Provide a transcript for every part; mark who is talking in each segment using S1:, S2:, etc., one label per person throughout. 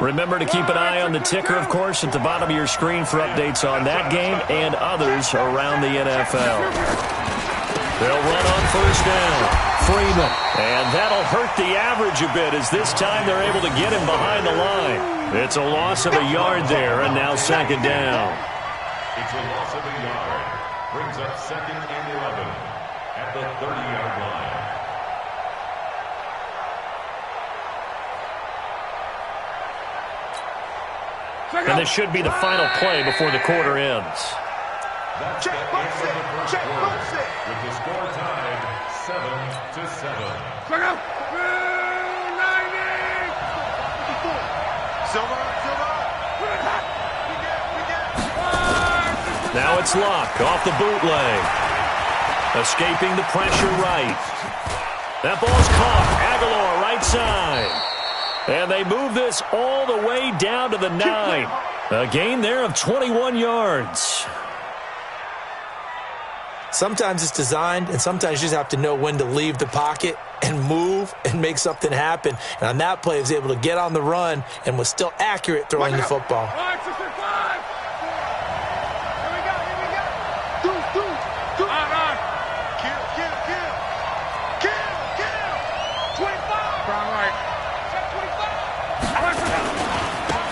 S1: Remember to keep an eye on the ticker, of course, at the bottom of your screen for updates on that game and others around the NFL. They'll run on first down. Freeman. And that'll hurt the average a bit as this time they're able to get him behind the line. It's a loss of a yard there, and now second down.
S2: It's a loss of a yard. Brings up second and 11 at the 30-yard line.
S1: And this should be the final play before the quarter ends.
S2: That's the end of the first quarter, with the score tied 7-7.
S1: Now it's Luck off the bootleg. Escaping the pressure right. That ball's caught. Aguilar right side. And they move this all the way down to the 9. A gain there of 21 yards.
S3: Sometimes it's designed, and sometimes you just have to know when to leave the pocket and move and make something happen. And on that play, he was able to get on the run and was still accurate throwing the football.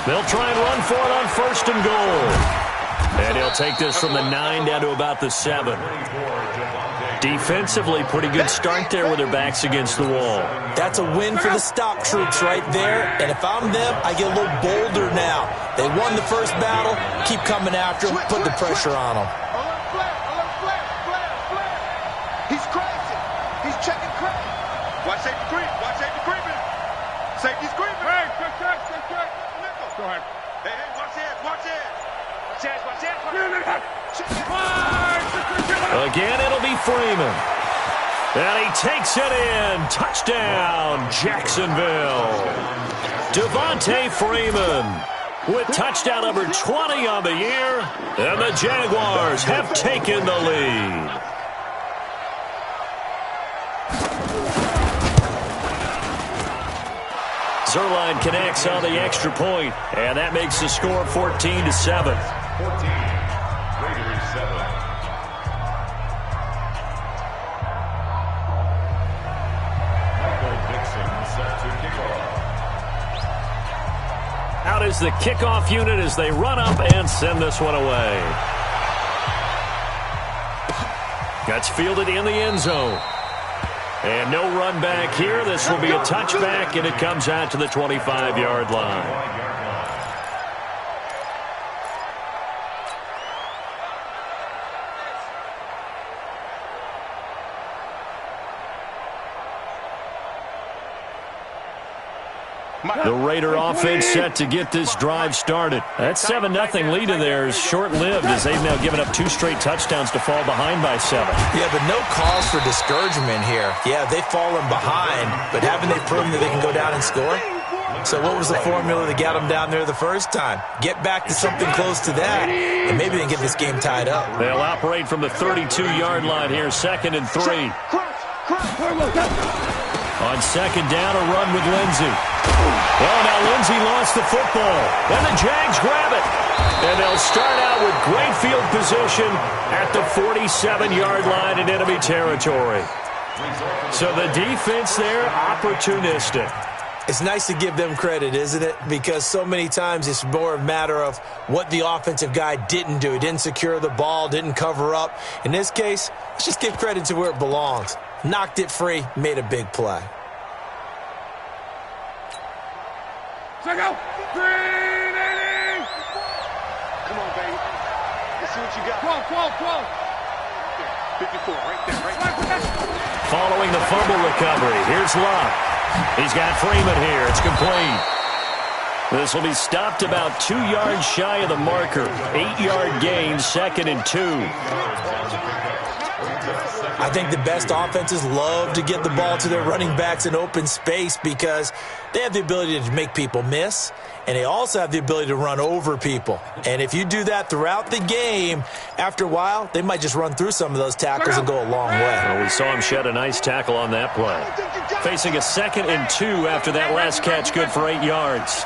S1: They'll try and run for it on first and goal. And he'll take this from the 9 down to about the 7. Defensively, pretty good start there with their backs against the wall.
S3: That's a win for the stop troops right there. And if I'm them, I get a little bolder now. They won the first battle. Keep coming after them. Put the pressure on them.
S4: He's crazy. He's checking crazy. Watch safety creep. Watch safety creeping. Safety's creeping. Hey, check. Go ahead. Hey, watch this. Watch this.
S1: Again, it'll be Freeman. And he takes it in. Touchdown, Jacksonville. Devontae Freeman with touchdown number 20 on the year. And the Jaguars have taken the lead. Zerline connects on the extra point, and that makes the score 14-7.
S2: 14, Raiders 7. Michael Dixon set to kick off.
S1: Out is the kickoff unit as they run up and send this one away. That's fielded in the end zone. And no run back here. This will be a touchback, and it comes out to the 25-yard line. The Raider offense set to get this drive started. That 7-0 lead of theirs short-lived as they've now given up 2 straight touchdowns to fall behind by 7.
S3: Yeah, but no cause for discouragement here. Yeah, they've fallen behind, but haven't they proven that they can go down and score? So what was the formula that got them down there the first time? Get back to something close to that, and maybe they can get this game tied up.
S1: They'll operate from the 32-yard line here, 2nd and 3. On second down, a run with Lindsey. Well, now Lindsey lost the football, and the Jags grab it. And they'll start out with great field position at the 47-yard line in enemy territory. So the defense there, opportunistic.
S3: It's nice to give them credit, isn't it? Because so many times it's more a matter of what the offensive guy didn't do. He didn't secure the ball, didn't cover up. In this case, let's just give credit to where it belongs. Knocked it free, made a big play.
S4: Check out. 380. Come on, baby. Let's see what you got. 12. 54, right there.
S1: Following the fumble recovery, here's Luck. He's got Freeman here. It's complete. This will be stopped about 2 yards shy of the marker. 8-yard gain, 2nd and 2.
S3: I think the best offenses love to get the ball to their running backs in open space because they have the ability to make people miss, and they also have the ability to run over people. And if you do that throughout the game, after a while, they might just run through some of those tackles and go a long way.
S1: Well, we saw him shed a nice tackle on that play. Facing a 2nd and 2 after that last catch, good for 8 yards.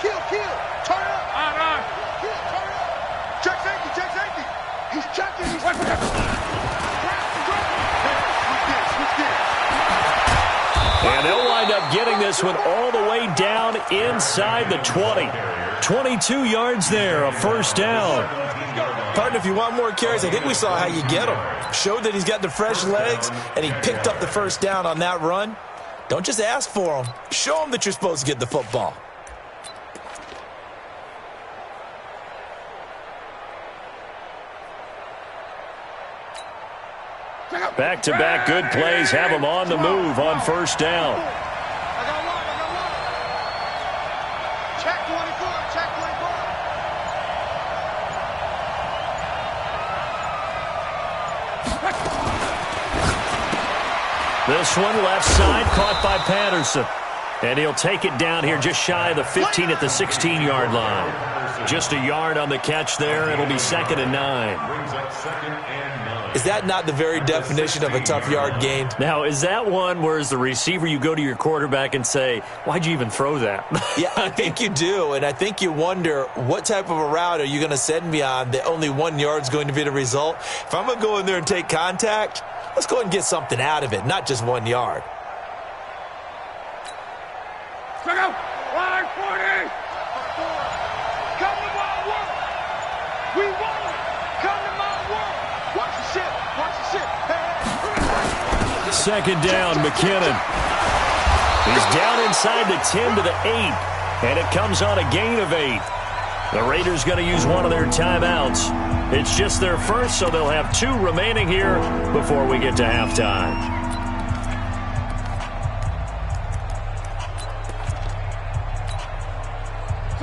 S4: Kill. Turn up. Kill, turn up. Check safety. He's checking.
S1: And they'll wind up getting this one all the way down inside the 20. 22 yards there, a first down.
S3: Partner, if you want more carries, I think we saw how you get him. Showed that he's got the fresh legs, and he picked up the first down on that run. Don't just ask for him. Show him that you're supposed to get the football.
S1: Back-to-back good plays have him on the move on first down.
S4: I got one. Check 24.
S1: This one left side caught by Patterson. And he'll take it down here just shy of the 15 at the 16-yard line. Just a yard on the catch there. It'll be 2nd and 9.
S3: Is that not the very definition of a tough yard gain?
S1: Now, is that one where as the receiver you go to your quarterback and say, why'd you even throw that?
S3: Yeah, I think you do, and I think you wonder what type of a route are you going to send me on that only 1 yard's going to be the result? If I'm going to go in there and take contact, let's go ahead and get something out of it, not just 1 yard.
S4: Check out. Line 40. Come to my work. We want it. Come to my work. Watch the ship. Hey.
S1: 2nd down, McKinnon. He's down inside the 10 to the 8, and it comes on a gain of 8. The Raiders going to use one of their timeouts. It's just their first, so they'll have 2 remaining here before we get to halftime.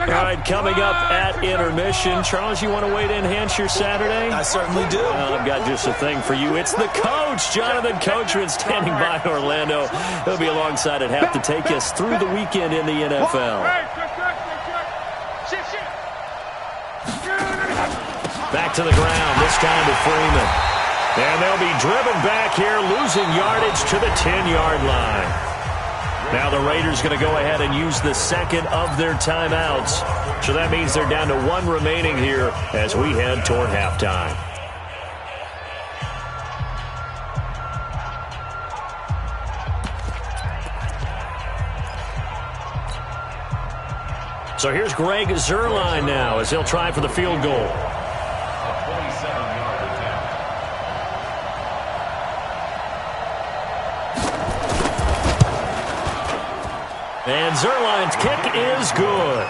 S1: All right, coming up at intermission. Charles, you want to wait to enhance your Saturday?
S3: I certainly do.
S1: I've got just a thing for you. It's the coach, Jonathan Coachman, standing by Orlando. He'll be alongside at half to take us through the weekend in the NFL. Back to the ground, this time to Freeman. And they'll be driven back here, losing yardage to the 10-yard line. Now the Raiders going to go ahead and use the second of their timeouts. So that means they're down to 1 remaining here as we head toward halftime. So here's Greg Zuerlein now as he'll try for the field goal. And Zuerlein's kick is good.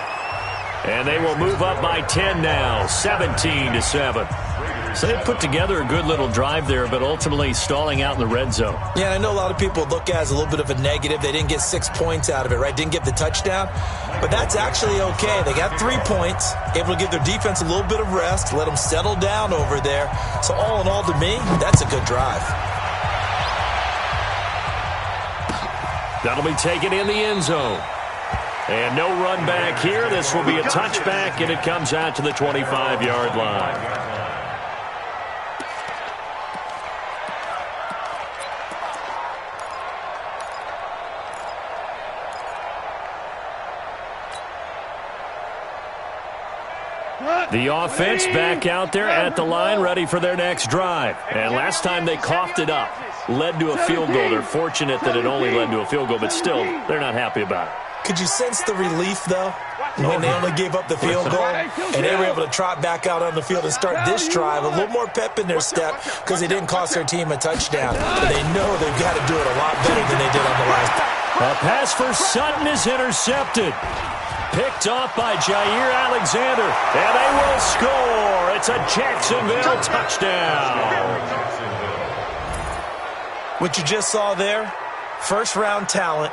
S1: And they will move up by 10 now, 17-7. So they put together a good little drive there, but ultimately stalling out in the red zone.
S3: Yeah, I know a lot of people look at it as a little bit of a negative. They didn't get 6 points out of it, right? Didn't get the touchdown. But that's actually okay. They got 3 points, able to give their defense a little bit of rest, let them settle down over there. So all in all, to me, that's a good drive.
S1: That'll be taken in the end zone. And no run back here. This will be a touchback, and it comes out to the 25-yard line. The offense back out there at the line, ready for their next drive. And last time they coughed it up, led to a field goal. They're fortunate that it only led to a field goal, but still, they're not happy about it.
S3: Could you sense the relief, though, when they only gave up the field goal and they were able to trot back out on the field and start this drive, a little more pep in their step because they didn't cost their team a touchdown. But they know they've got to do it a lot better than they did on the last.
S1: A pass for Sutton is intercepted. Picked off by Jair Alexander, and they will score. It's a Jacksonville touchdown.
S3: What you just saw there, first-round talent,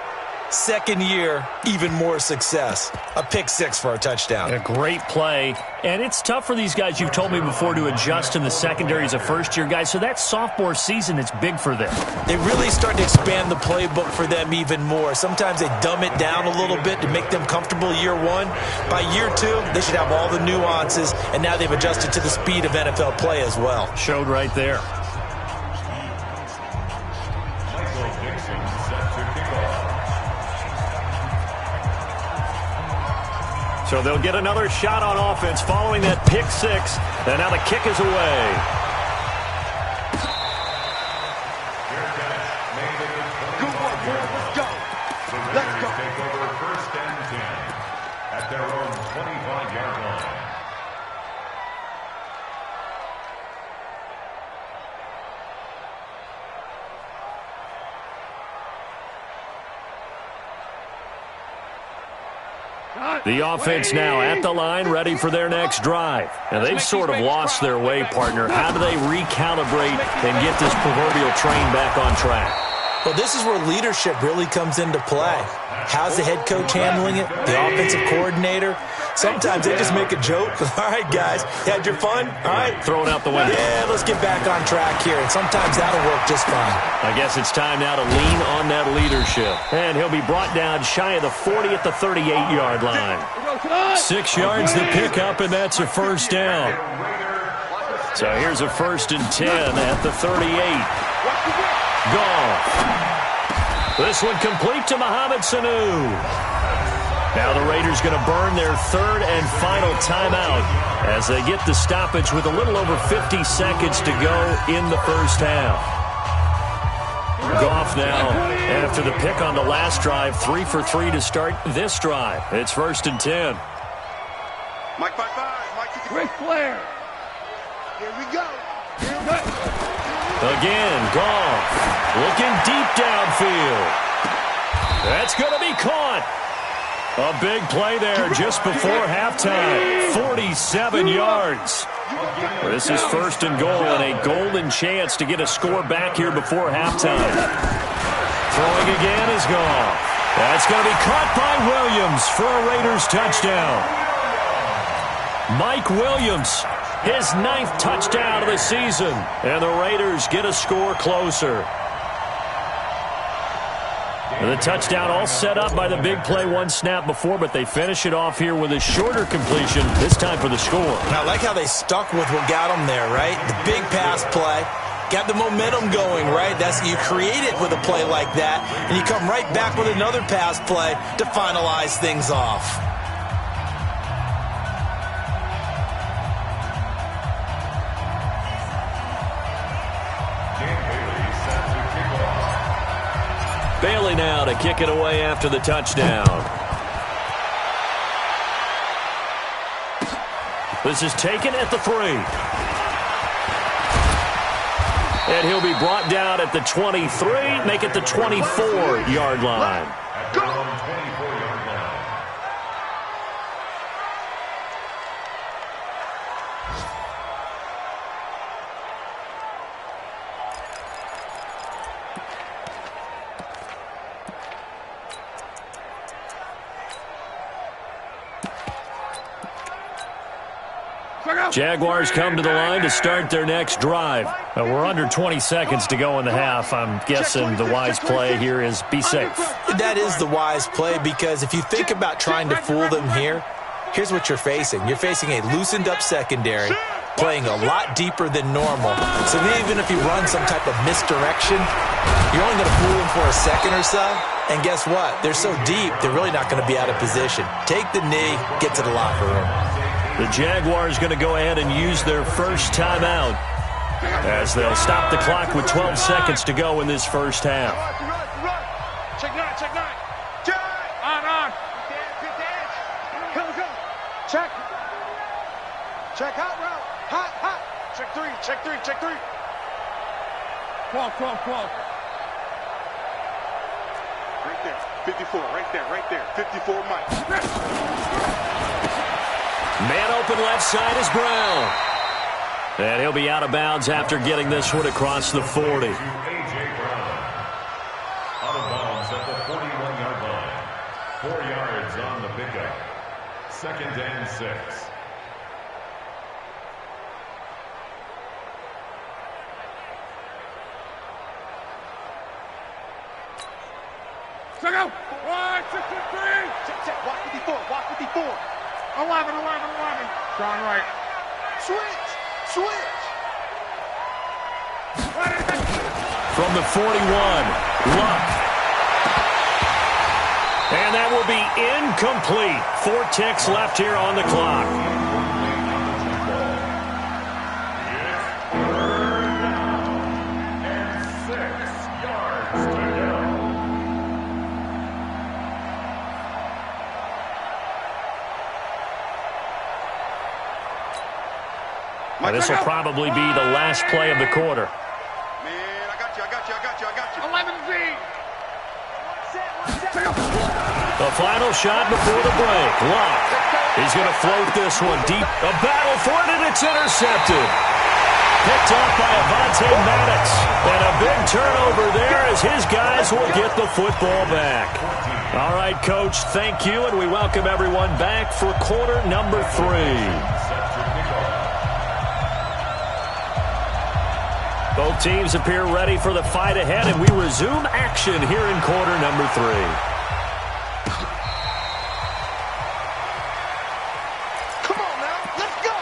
S3: second year, even more success. A pick six for a touchdown.
S1: A great play. And it's tough for these guys, you've told me before, to adjust in the secondary as a first-year guy. So that sophomore season is big for them.
S3: They really start to expand the playbook for them even more. Sometimes they dumb it down a little bit to make them comfortable year one. By year two, they should have all the nuances, and now they've adjusted to the speed of NFL play as well.
S1: Showed right there. So they'll get another shot on offense following that pick six. And now the kick is away.
S4: Good one, boys. Let's go. Let's go.
S2: Take over first and 10 at their own 25-yard line.
S1: The offense now at the line, ready for their next drive. And they've sort of lost their way, partner. How do they recalibrate and get this proverbial train back on track?
S3: Well, this is where leadership really comes into play. How's the head coach handling it? The offensive coordinator? Sometimes they just make a joke. All right, guys, had your fun? All right.
S1: Throw it out the window.
S3: Yeah, let's get back on track here. And sometimes that'll work just fine.
S1: I guess it's time now to lean on that leadership. And he'll be brought down shy of the 40 at the 38-yard line. 6 yards to pick up, and that's a first down. So here's a 1st and 10 at the 38. Goff. This one complete to Mohamed Sanu. Now the Raiders going to burn their 3rd and final timeout as they get the stoppage with a little over 50 seconds to go in the first half. Goff now, after the pick on the last drive, 3 for 3 to start this drive. It's 1st and 10.
S4: Mike 5-5. Mike 55.
S5: Ric Flair.
S4: Here we go. Here we go.
S1: Again, Goff looking deep downfield. That's going to be caught. A big play there just before halftime. 47 yards. This is 1st and goal and a golden chance to get a score back here before halftime. Throwing again is Goff. That's going to be caught by Williams for a Raiders touchdown. Mike Williams, his 9th touchdown of the season. And the Raiders get a score closer. And the touchdown all set up by the big play one snap before, but they finish it off here with a shorter completion, this time for the score.
S3: And I like how they stuck with what got them there, right? The big pass play. Got the momentum going, right? You create it with a play like that, and you come right back with another pass play to finalize things off.
S1: Bailey now to kick it away after the touchdown. This is taken at the 3. And he'll be brought down at the 23, make it the 24-yard line. Jaguars come to the line to start their next drive. We're under 20 seconds to go in the half. I'm guessing the wise play here is be safe.
S3: That is the wise play, because if you think about trying to fool them here, here's what you're facing. You're facing a loosened up secondary, playing a lot deeper than normal. So even if you run some type of misdirection, you're only going to fool them for a second or so. And guess what? They're so deep, they're really not going to be out of position. Take the knee, get to the locker room.
S1: The Jaguars going to go ahead and use their first timeout as they'll stop the clock with 12 seconds to go in this first half.
S5: Check 9, check 9. On.
S4: Good dash. Go. Check. Check hot route. Hot. Check 3.
S5: 12.
S4: Right there. 54. Right there. 54 Mike.
S1: Man open left side is Brown. And he'll be out of bounds after getting this one across the 40.
S2: A.J. Brown. Out of bounds at the 41-yard line. 4 yards on the pickup. 2nd and 6.
S5: Check out. 1, 2, 3.
S4: Check. Walk 54.
S5: 11. Strong right.
S4: Switch.
S1: From the 41, Luck. And that will be incomplete. 4 ticks left here on the clock. This will probably be the last play of the quarter.
S4: Man, I got you.
S5: 11Z.
S1: The final shot before the break. Luck. He's going to float this one deep. A battle for it, and it's intercepted. Picked off by Avonte Maddox. And a big turnover there as his guys will get the football back. All right, Coach, thank you, and we welcome everyone back for quarter number 3. Both teams appear ready for the fight ahead, and we resume action here in quarter number 3.
S4: Come on now, let's go.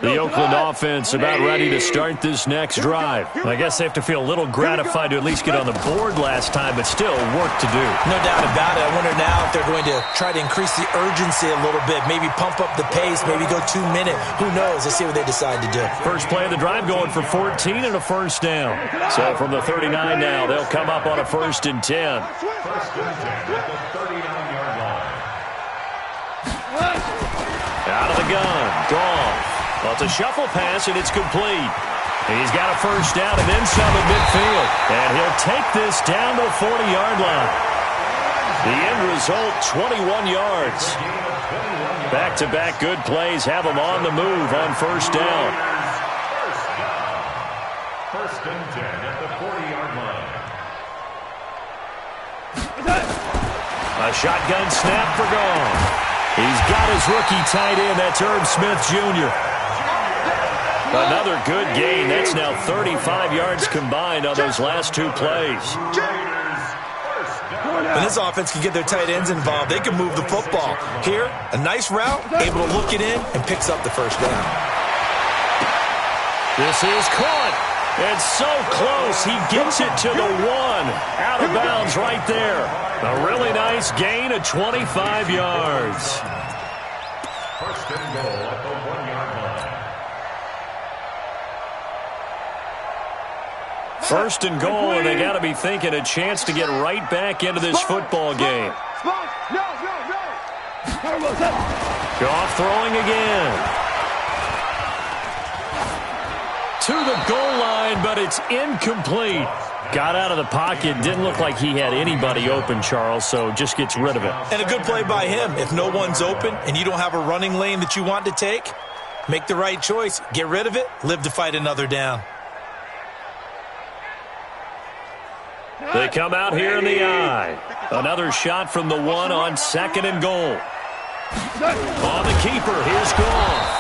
S1: The Oakland offense about ready to start this next drive. I guess they have to feel a little gratified to at least get on the board last time, but still work to do.
S3: No doubt about it. I wonder now if they're going to try to increase the urgency a little bit, maybe pump up the pace, maybe go 2-minute. Who knows? Let's see what they decide to do.
S1: First play of the drive going for 14 and a first down. So from the 39 now, they'll come up on a 1st and 10.
S2: First and 10 at the 39-yard line.
S1: Out of the gun. Gone. Well, it's a shuffle pass, and it's complete. He's got a first down and then some at midfield. And he'll take this down to the 40-yard line. The end result, 21 yards. Back-to-back good plays have him on the move on first down.
S2: First and 10 at the 40-yard line.
S1: A shotgun snap for Gone. He's got his rookie tight end. That's Herb Smith Jr. Another good gain. That's now 35 yards combined on those last 2 plays.
S3: When this offense can get their tight ends involved, they can move the football. Here, a nice route, able to look it in, and picks up the first down.
S1: This is caught. It's so close. He gets it to the 1. Out of bounds right there. A really nice gain of 25 yards.
S2: First and goal at the 1-yard line.
S1: First and goal, and they got to be thinking a chance to get right back into this football game. Goff throwing again. To the goal line, but it's incomplete. Got out of the pocket. Didn't look like he had anybody open, Charles, so just gets rid of it.
S3: And a good play by him. If no one's open and you don't have a running lane that you want to take, make the right choice. Get rid of it. Live to fight another down.
S1: They come out here in the eye. Another shot from the 1 on 2nd and goal. On the keeper, here's Goff.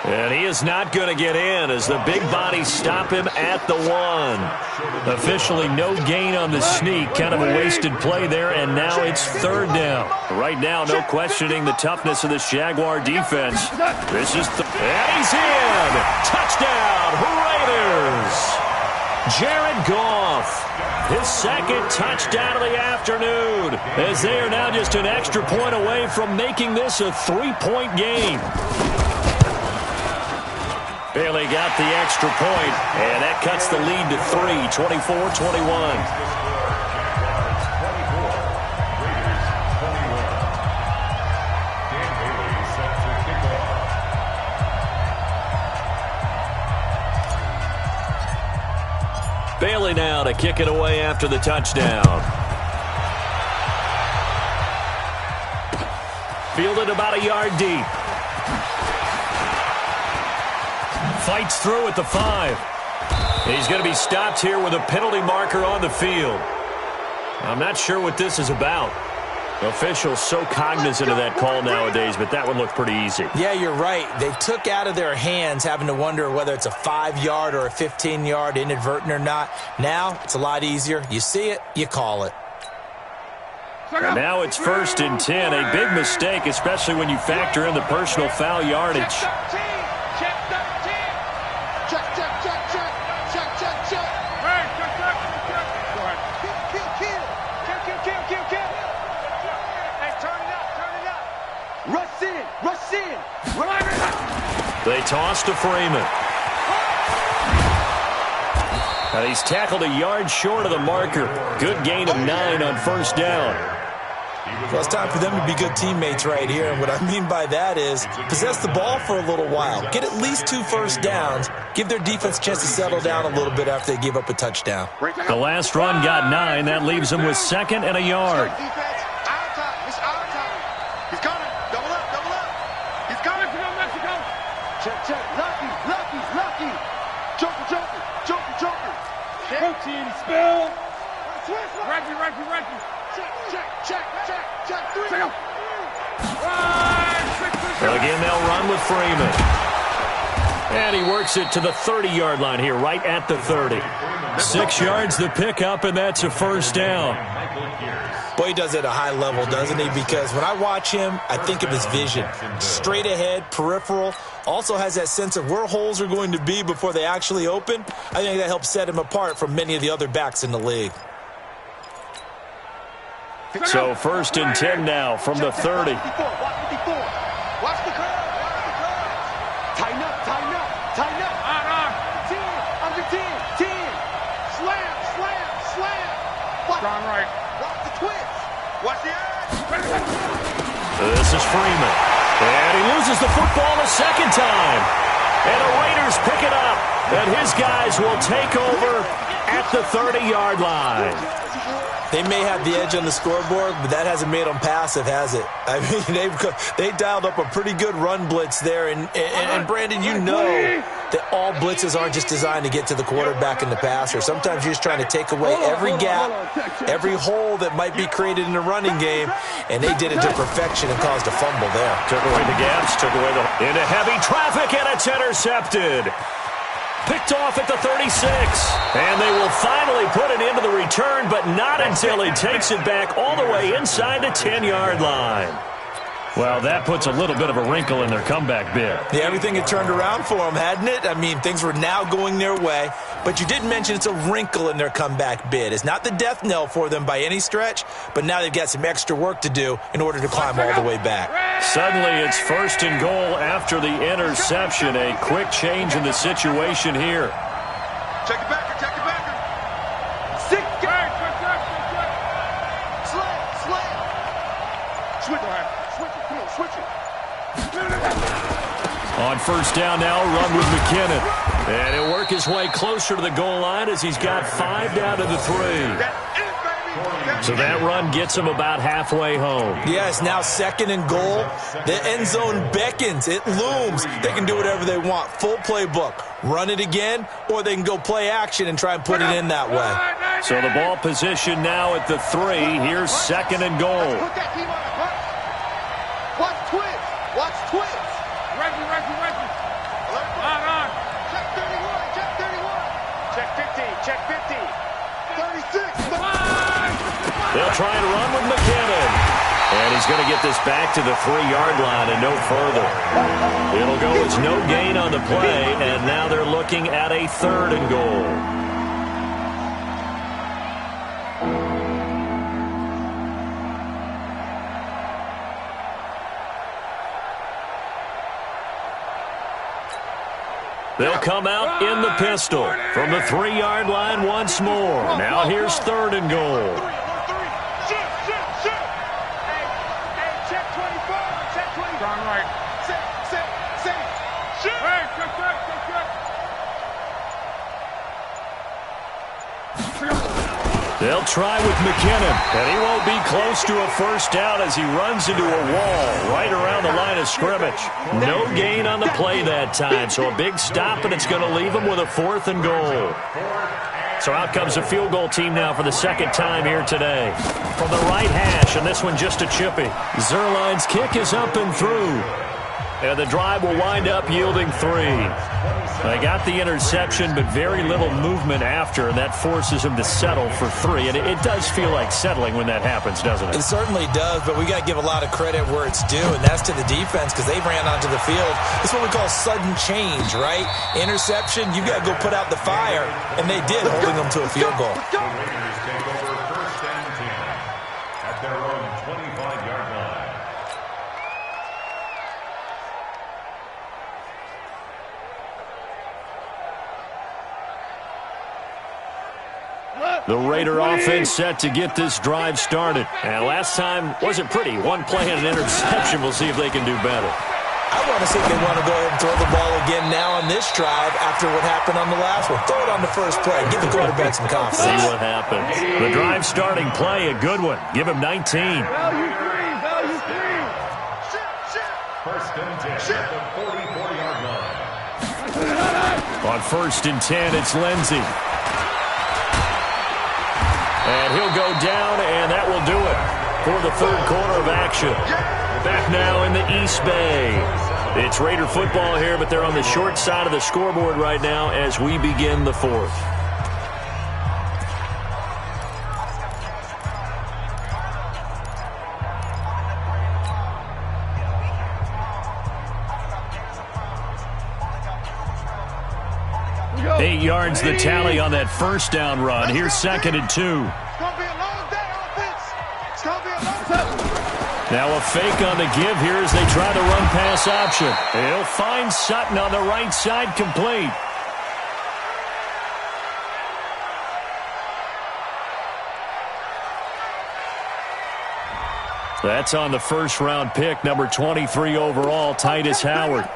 S1: And he is not going to get in as the big bodies stop him at the 1. Officially no gain on the sneak. Kind of a wasted play there, and now it's 3rd down. Right now, no questioning the toughness of this Jaguar defense. This is and he's in! Touchdown, Raiders! Jared Goff, his 2nd touchdown of the afternoon, as they are now just an extra point away from making this a 3-point game. Bailey got the extra point, and that cuts the lead to 3, 24-21. Bailey now to kick it away after the touchdown. Fielded about a yard deep. Fights through at the 5. He's going to be stopped here with a penalty marker on the field. I'm not sure what this is about. Officials so cognizant of that call nowadays, but that one looked pretty easy.
S3: Yeah, you're right. They took out of their hands having to wonder whether it's a 5-yard or a 15-yard inadvertent or not. Now it's a lot easier. You see it, you call it.
S1: And now it's 1st and 10. A big mistake, especially when you factor in the personal foul yardage. They toss to Freeman. And he's tackled a yard short of the marker. Good gain of 9 on first down.
S3: Well, it's time for them to be good teammates right here. And what I mean by that is possess the ball for a little while. Get at least 2 first downs. Give their defense a chance to settle down a little bit after they give up a touchdown.
S1: The last run got 9. That leaves them with 2nd and a yard.
S4: He's coming. Double up, double up. He's coming. Mexico. Check, check. Lucky. Joker.
S5: Protein spill. Reggie. Check. 3.
S1: Again, they'll run with Freeman. And he works it to the 30-yard line here, right at the 30. 6 yards the pickup, and that's a first down.
S3: Boy, he does it at a high level, doesn't he? Because when I watch him, I think of his vision. Straight ahead, peripheral. Also has that sense of where holes are going to be before they actually open. I think that helps set him apart from many of the other backs in the league.
S1: So 1st and 10 now from the 30.
S4: Watch the curve. Tighten up. Under 10. Slam.
S5: Strong right.
S4: Watch the twist. Watch the edge.
S1: This is Freeman. And he loses the football a second time. And the Raiders pick it up. And his guys will take over at the 30-yard line.
S3: They may have the edge on the scoreboard, but that hasn't made them passive, has it? I mean, they dialed up a pretty good run blitz there. And Brandon, you know that all blitzes aren't just designed to get to the quarterback and the passer. Sometimes you're just trying to take away every gap, every hole that might be created in the running game, and they did it to perfection and caused a fumble there.
S1: Took away the gaps, into heavy traffic, and it's intercepted. Picked off at the 36. And they will finally put an end to the return, but not until he takes it back all the way inside the 10-yard line. Well, that puts a little bit of a wrinkle in their comeback bid.
S3: Yeah, everything had turned around for them, hadn't it? I mean, things were now going their way. But you did mention it's a wrinkle in their comeback bid. It's not the death knell for them by any stretch, but now they've got some extra work to do in order to climb all the way back.
S1: Suddenly, it's 1st and goal after the interception. A quick change in the situation here.
S4: Check it back. Sick. Slam. Switch it.
S1: On first down now, run with McKinnon. And he'll work his way closer to the goal line as he's got 5 down to the 3. So that run gets him about halfway home.
S3: Yeah, it's now 2nd and goal. The end zone beckons. It looms. They can do whatever they want. Full playbook. Run it again, or they can go play action and try and put it in that way.
S1: So the ball position now at the 3. Here's 2nd and goal.
S4: Put that team on the front. Watch twist.
S5: Reggie. On.
S4: Check 31. Check 50. 36.
S1: They'll try and run with McKinnon. And he's going to get this back to the 3-yard line and no further. It'll go as no gain on the play, and now they're looking at a 3rd and goal. They'll come out in the pistol from the 3-yard line once more. Now here's 3rd and goal.
S4: Shoot. Hey, check 24.
S5: Strong right.
S4: Set. Shoot.
S5: Hey, check.
S1: They'll try with McKinnon, and he won't be close to a first down as he runs into a wall right around the line of scrimmage. No gain on the play that time, so a big stop, and it's going to leave him with a 4th and goal. So out comes a field goal team now for the 2nd time here today. From the right hash, and this one just a chippy. Zerline's kick is up and through. And the drive will wind up yielding 3. They got the interception, but very little movement after, and that forces him to settle for 3. And it does feel like settling when that happens, doesn't it?
S3: It certainly does, but we got to give a lot of credit where it's due, and that's to the defense because they ran onto the field. It's what we call sudden change, right? Interception, you've got to go put out the fire, and they did, holding them to a field goal.
S2: The Raiders take over 1st and 10 at their own 25-yard line.
S4: 1
S1: The Raider offense set to get this drive started. And last time wasn't pretty. One play and an interception. We'll see if they can do better.
S3: I want to see if they want to go ahead and throw the ball again now on this drive after what happened on the last one. Throw it on the first play. Give the quarterback some confidence.
S1: See what happens. The drive starting play, a good one. Give him 19.
S5: Value three.
S2: First and 10 at the 44-yard line.
S1: On first and 10, it's Lindsey. And he'll go down, and that will do it for the third quarter of action. Back now in the East Bay. It's Raider football here, but they're on the short side of the scoreboard right now as we begin the fourth.
S5: Go.
S1: 8 yards the tally on that first down run. Here's second and 2.
S4: It's going to be a long day, offense. It's going to be a long day.
S1: Now a fake on the give here as they try the run-pass option. He'll find Sutton on the right side, complete. That's on the first-round pick, number 23 overall, Titus Howard.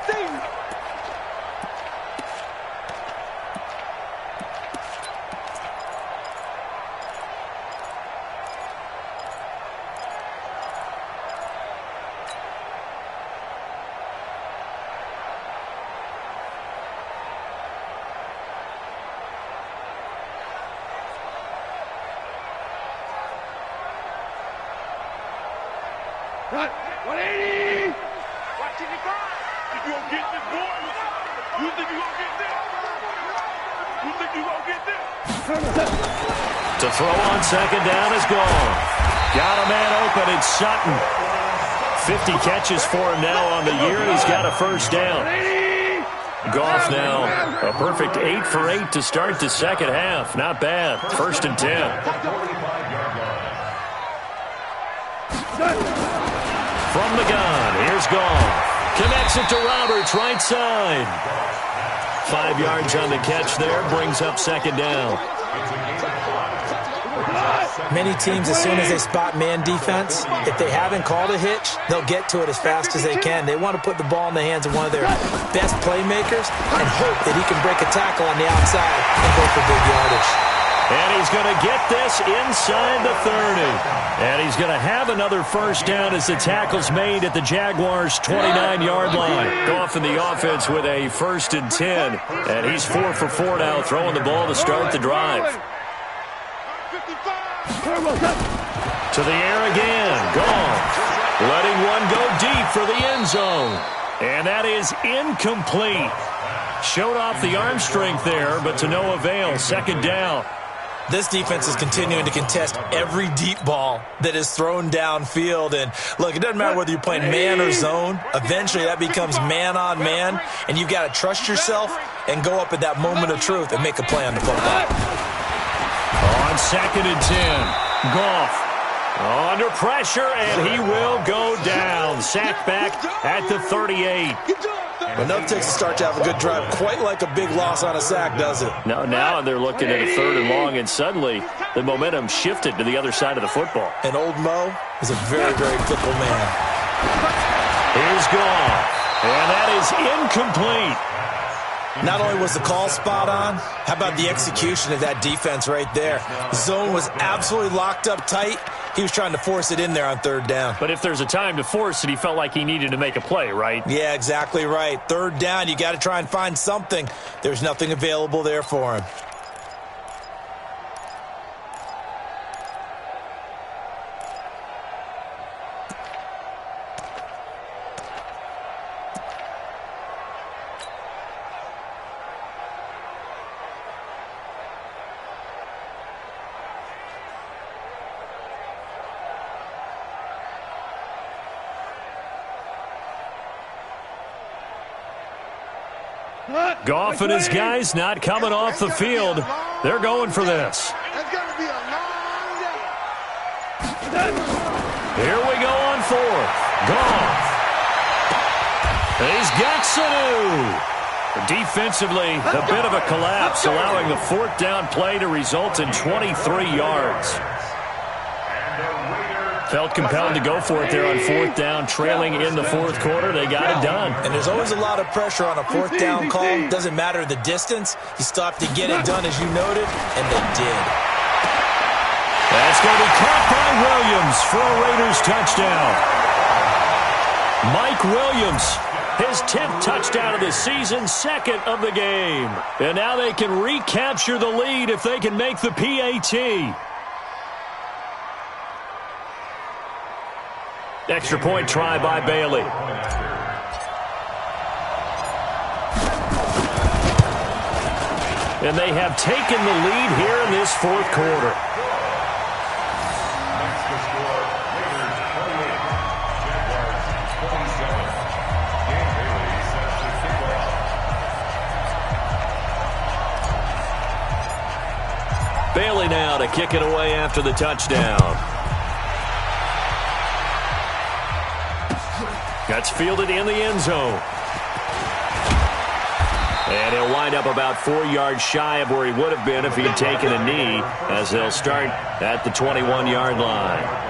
S5: Cut. 180.
S4: Watch it, you going to get this, boy? You think you going to get this? You think you going to get this?
S1: To throw on second down is gone. Got a man open. It's Sutton. 50 catches for him now on the year, and he's got a first down. Goff now a perfect 8 for 8 to start the second half. Not bad. First and 10. From the gun, here's Goff. Connects it to Roberts, right side. 5 yards on the catch there, brings up second down.
S3: Many teams, as soon as they spot man defense, if they haven't called a hitch, they'll get to it as fast as they can. They want to put the ball in the hands of one of their best playmakers and hope that he can break a tackle on the outside and go for big yardage.
S1: And he's going to get this inside the 30. And he's going to have another first down as the tackle's made at the Jaguars' 29-yard line. Goff in the offense with a first and 10. And he's 4 for 4 now, throwing the ball to start the drive. To the air again. Goff letting one go deep for the end zone. And that is incomplete. Showed off the arm strength there, but to no avail. Second down.
S3: This defense is continuing to contest every deep ball that is thrown downfield. And, look, it doesn't matter whether you're playing man or zone. Eventually, that becomes man-on-man, and you've got to trust yourself and go up at that moment of truth and make a play on the football.
S1: On second and 10, Goff under pressure, and he will go down. Sacked back at the 38.
S3: Enough takes to start to have a good drive, quite like a big loss on a sack, does it?
S1: No, now they're looking at a third and long, and suddenly the momentum shifted to the other side of the football.
S3: And old Mo is a very, very fickle man.
S1: Here's Goff, and that is incomplete.
S3: Not only was the call spot on, how about the execution of that defense right there? Zone was absolutely locked up tight. He was trying to force it in there on third down.
S1: But if there's a time to force it, he felt like he needed to make a play, right?
S3: Yeah, exactly right. Third down, you got to try and find something. There's nothing available there for him.
S1: Goff and his guys not coming off the field. They're going for this.
S4: It's going to be a long day.
S1: Here we go on fourth. Goff. He's got Sanu. Defensively, a bit of a collapse, allowing the fourth down play to result in 23 yards. Felt compelled to go for it there on fourth down, trailing in the fourth quarter. They got it done.
S3: And there's always a lot of pressure on a fourth down call. Doesn't matter the distance. You still have to get it done, as you noted, and they did.
S1: That's going to be caught by Williams for a Raiders touchdown. Mike Williams, his 10th touchdown of the season, second of the game. And now they can recapture the lead if they can make the PAT. Extra point try by Bailey. And they have taken the lead here in this fourth quarter. Bailey now to kick it away after the touchdown. That's fielded in the end zone. And he'll wind up about 4 yards shy of where he would have been if he had taken a knee, as they'll start at the 21-yard line.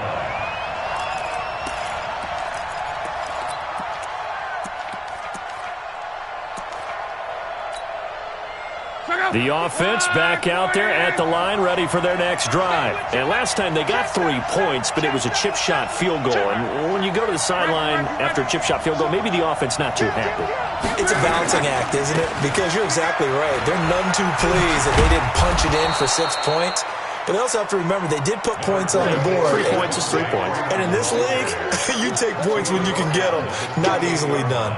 S1: The offense back out there at the line, ready for their next drive. And last time they got 3 points, but it was a chip shot field goal. And when you go to the sideline after a chip shot field goal, maybe the offense not too happy.
S3: It's a balancing act, isn't it? Because you're exactly right. They're none too pleased that they didn't punch it in for 6 points. But they also have to remember they did put points on the board.
S1: 3 points is 3 points.
S3: And in this league, you take points when you can get them. Not easily done.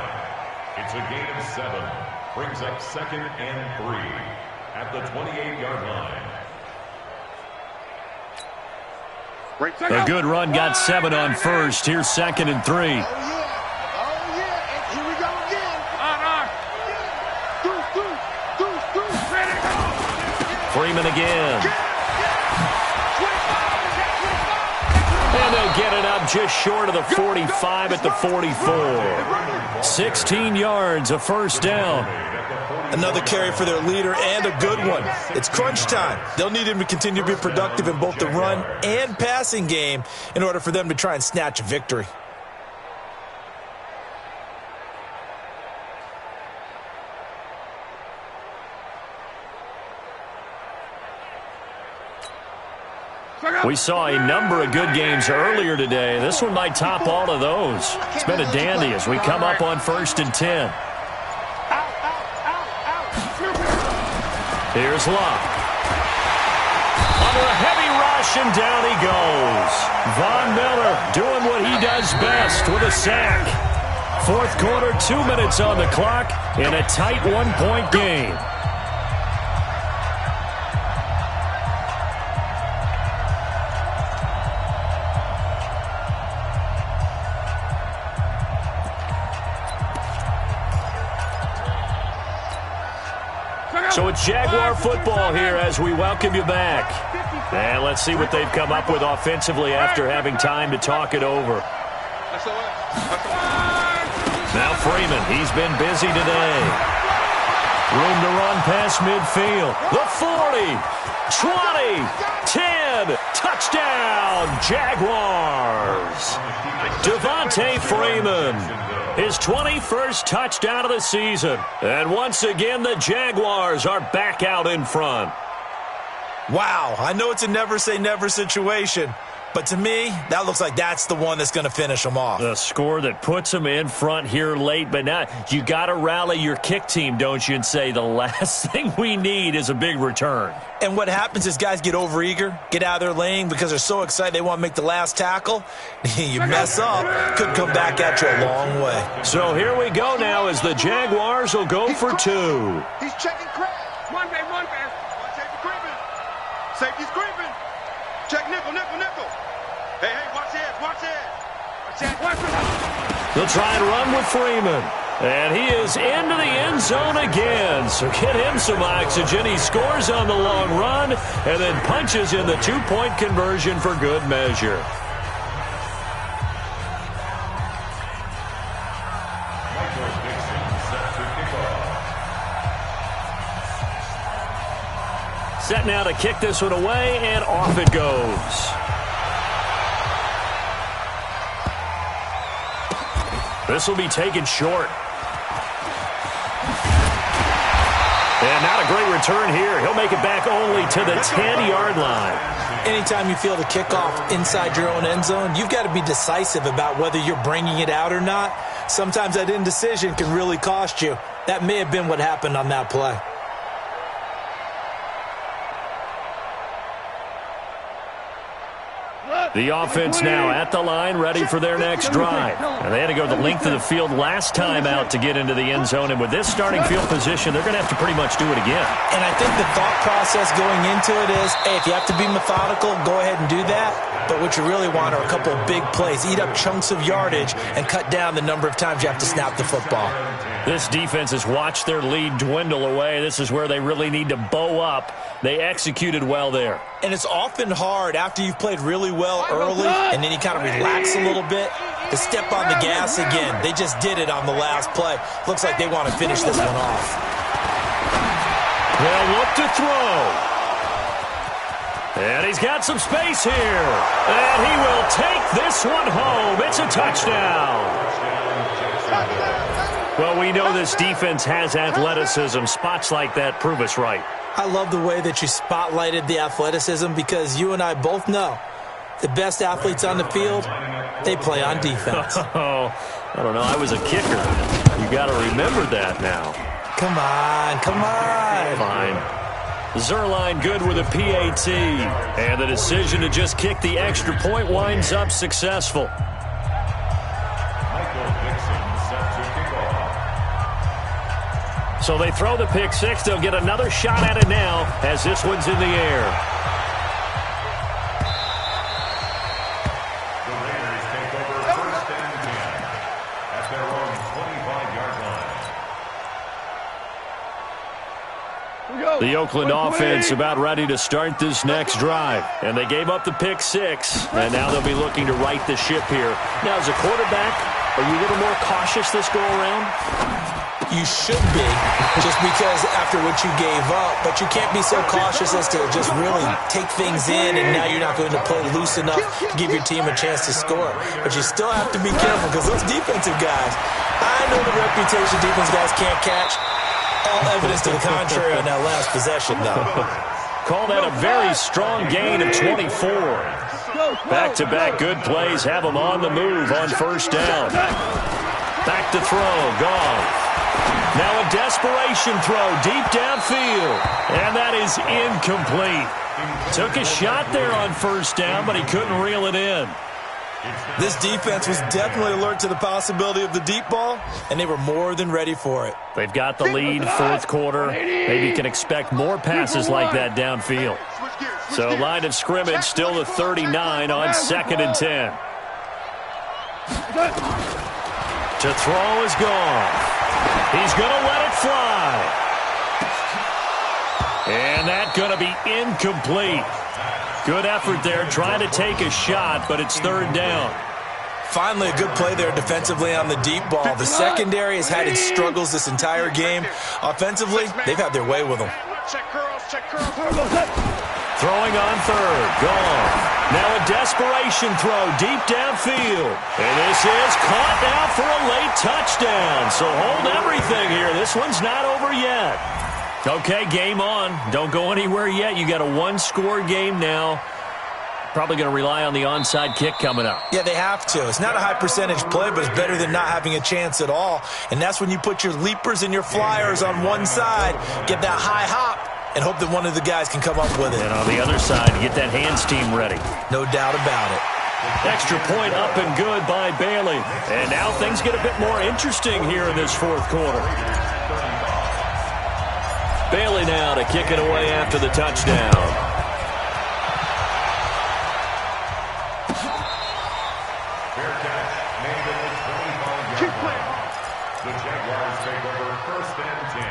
S2: It's a gain of 7. Brings up 2nd and 3 at the 28-yard line.
S1: A good run got 7 on first. Here's 2nd and 3.
S5: Oh, yeah. And here we go again. Deuce. Ready to go.
S1: Freeman again. And they'll get it up just short of the 45 at the 44. 16 yards, a first down.
S3: Another carry for their leader and a good one. It's crunch time. They'll need him to continue to be productive in both the run and passing game in order for them to try and snatch a victory.
S1: We saw a number of good games earlier today. This one might top all of those. It's been a dandy as we come up on 1st and 10. Here's Locke. Under a heavy rush, and down he goes. Von Miller doing what he does best with a sack. Fourth quarter, 2 minutes on the clock in a tight one-point game. So it's Jaguar football here as we welcome you back. And let's see what they've come up with offensively after having time to talk it over. Now Freeman, he's been busy today. Room to run past midfield. The 40, 20, 10, touchdown, Jaguars. Devontae Freeman, his 21st touchdown of the season. And once again, the Jaguars are back out in front.
S3: Wow, I know it's a never-say-never situation, but to me, that looks like that's the one that's going to finish them off.
S1: The score that puts them in front here late, but now you got to rally your kick team, don't you, and say the last thing we need is a big return.
S3: And what happens is guys get overeager, get out of their lane because they're so excited they want to make the last tackle. You mess up, could come back at you a long way.
S1: So here we go now as the Jaguars will go for 2.
S4: He's checking Craig.
S5: One man.
S4: Watch safety creeping. Safety's creeping. Check nickel. Hey, watch this.
S1: They'll try and run with Freeman. And he is into the end zone again. So get him some oxygen. He scores on the long run and then punches in the 2-point conversion for good measure. set now to kick this one away, and off it goes. This will be taken short. And not a great return here. He'll make it back only to the 10-yard line.
S3: Anytime you feel the kickoff inside your own end zone, you've got to be decisive about whether you're bringing it out or not. Sometimes that indecision can really cost you. That may have been what happened on that play.
S1: The offense now at the line, ready for their next drive. And they had to go the length of the field last time out to get into the end zone. And with this starting field position, they're going to have to pretty much do it again.
S3: And I think the thought process going into it is, hey, if you have to be methodical, go ahead and do that. But what you really want are a couple of big plays. Eat up chunks of yardage and cut down the number of times you have to snap the football.
S1: This defense has watched their lead dwindle away. This is where they really need to bow up. They executed well there.
S3: And it's often hard after you've played really well early and then you kind of relax a little bit to step on the gas again. They just did it on the last play. Looks like they want to finish this one off.
S1: They'll look to throw. And he's got some space here. And he will take this one home. It's a touchdown. Well, we know this defense has athleticism. Spots like that prove us right.
S3: I love the way that you spotlighted the athleticism because you and I both know the best athletes on the field, they play on defense.
S1: Oh, I don't know. I was a kicker. You got to remember that now.
S3: Come on, come on.
S1: Fine. Zerline good with a PAT. And the decision to just kick the extra point winds up successful. So they throw the pick six. They'll get another shot at it now as this one's in the air.
S2: The Raiders take over first and 10 at their own 25-yard line.
S1: The Oakland offense about ready to start this next drive. And they gave up the pick six. And now they'll be looking to right the ship here. Now, as a quarterback, are you a little more cautious this go-around?
S3: You should be, just because after what you gave up, but you can't be so cautious as to just really take things in, and now you're not going to play loose enough to give your team a chance to score. But you still have to be careful because those defensive guys, I know the reputation defense guys can't catch. All evidence to the contrary on that last possession, though.
S1: Call that a very strong gain of 24. Back-to-back good plays have them on the move on first down. Back to throw, gone. Now a desperation throw deep downfield. And that is incomplete. Took a shot there on first down, but he couldn't reel it in.
S3: This defense was definitely alert to the possibility of the deep ball, and they were more than ready for it.
S1: They've got the lead, fourth quarter. Maybe can expect more passes like that downfield. So line of scrimmage still the 39 on 2nd and 10. To throw is gone. He's going to let it fly. And that's going to be incomplete. Good effort there, trying to take a shot, but it's third down.
S3: Finally, a good play there defensively on the deep ball. The secondary has had its struggles this entire game. Offensively, they've had their way with them.
S1: Throwing on third, gone. Now a desperation throw deep downfield. And this is caught now for a late touchdown. So hold everything here. This one's not over yet. Okay, game on. Don't go anywhere yet. You got a one-score game now. Probably going to rely on the onside kick coming up.
S3: Yeah, they have to. It's not a high percentage play, but it's better than not having a chance at all. And that's when you put your leapers and your flyers on one side, get that high hop, and hope that one of the guys can come up with it.
S1: And on the other side, get that hands team ready.
S3: No doubt about it.
S1: Extra point up and good by Bailey. And now things get a bit more interesting here in this fourth quarter. Bailey now to kick it away after the touchdown.
S2: Fair catch made at the 25-yard line. The Jaguars take over first and 10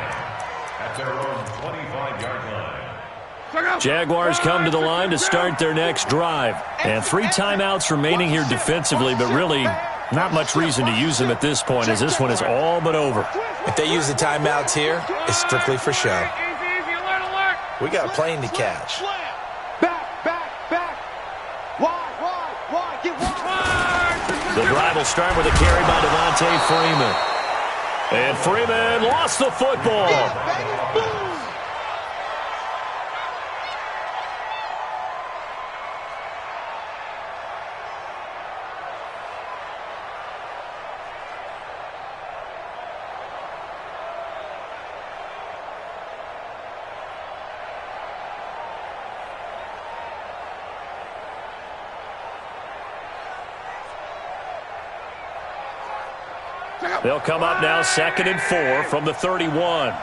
S2: at their own 25-yard line.
S1: Jaguars come to the line to start their next drive. And 3 timeouts remaining here defensively, but really not much reason to use them at this point as this one is all but over.
S3: If they use the timeouts here, it's strictly for show. We got a plane to catch.
S5: Back. Wide. Get wide.
S1: The drive will start with a carry by Devontae Freeman. And Freeman lost the football.
S5: Yeah, baby. Boom.
S1: They'll come up now 2nd and 4 from the 31.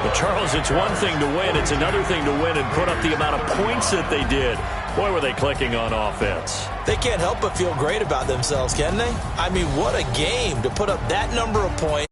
S1: But Charles, it's one thing to win. It's another thing to win and put up the amount of points that they did. Boy, were they clicking on offense.
S3: They can't help but feel great about themselves, can they? I mean, what a game to put up that number of points.